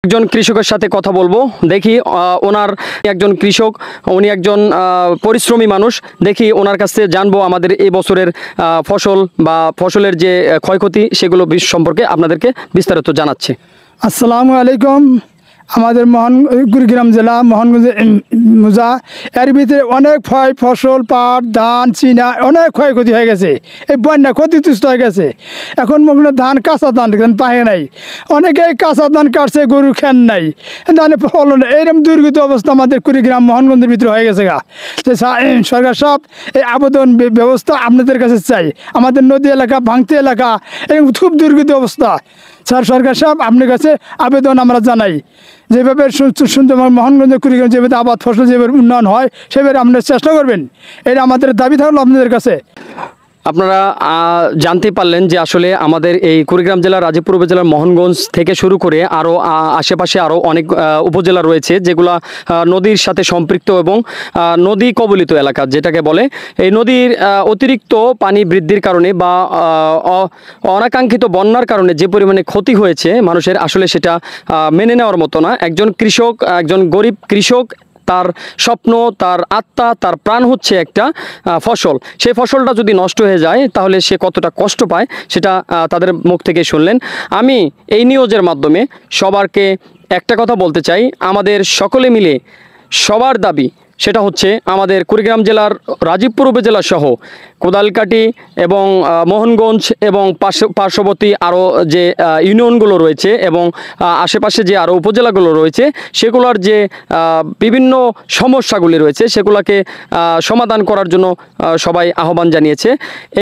একজন কৃষকের সাথে কথা বলবো, দেখি ওনার একজন কৃষক, উনি একজন পরিশ্রমী মানুষ। দেখি ওনার কাছ থেকে জানবো আমাদের এই বছরের ফসল বা ফসলের যে ক্ষয়ক্ষতি সেগুলো সম্পর্কে আপনাদেরকে বিস্তারিত জানাচ্ছে। আসসালামু আলাইকুম। আমাদের কুড়িগ্রাম জেলা মোহনগঞ্জ মুজা এর ভিতরে অনেক ফসল, পাট, ধান, চীনা অনেক ক্ষয়ক্ষতি হয়ে গেছে। এই বন্যা ক্ষতিগ্রস্ত হয়ে গেছে। এখন মনে ধান, কাঁচা ধান পাহে নাই, অনেকে কাঁচা ধান কাটছে, গরু খেন নাই, ধানে ফলন এইরকম দুর্গত অবস্থা আমাদের কুড়িগ্রাম মোহনগঞ্জের ভিতরে হয়ে গেছে গা। সরকার সব এই আবেদন ব্যবস্থা আপনাদের কাছে চাই। আমাদের নদী এলাকা, ভাঙতি এলাকা, এরকম খুব দুর্গত অবস্থা। স্যার, সরকার সাহেব আপনার কাছে আবেদন আমরা জানাই, যেভাবে সুন্দর মোহনগঞ্জ কুড়িগ্রাম যেভাবে আবাদ ফসল যেভাবে উন্নয়ন হয় সেভাবে আপনারা চেষ্টা করবেন, এটা আমাদের দাবি থাকলো আপনাদের কাছে। আপনারা জানতে পারলেন যে আসলে আমাদের এই কুড়িগ্রাম জেলার রাজীবপুর উপজেলার মোহনগঞ্জ থেকে শুরু করে আরও আশেপাশে আরও অনেক উপজেলা রয়েছে যেগুলো নদীর সাথে সম্পৃক্ত এবং নদী কবলিত এলাকা যেটাকে বলে। এই নদীর অতিরিক্ত পানি বৃদ্ধির কারণে বা অনাকাঙ্ক্ষিত বন্যার কারণে যে পরিমাণে ক্ষতি হয়েছে মানুষের, আসলে সেটা মেনে নেওয়ার মতো না। একজন কৃষক, একজন গরিব কৃষক, তার স্বপ্ন, তার আত্মা, তার প্রাণ হচ্ছে একটা ফসল। সেই ফসলটা যদি নষ্ট হয়ে যায় তাহলে সে কতটা কষ্ট পায় সেটা তাদের মুখ থেকে শুনলেন। আমি এই নিউজের মাধ্যমে সবারকে একটা কথা বলতে চাই, আমাদের সকলে মিলে সবার দাবি সেটা হচ্ছে আমাদের কুড়িগ্রাম জেলার রাজীবপুর উপজেলা সহ কোদালকাটি এবং মোহনগঞ্জ এবং পার্শ্ববর্তী আরও যে ইউনিয়নগুলো রয়েছে এবং আশেপাশে যে আরও উপজেলাগুলো রয়েছে সেগুলোর যে বিভিন্ন সমস্যাগুলি রয়েছে সেগুলোকে সমাধান করার জন্য সবাই আহ্বান জানিয়েছে।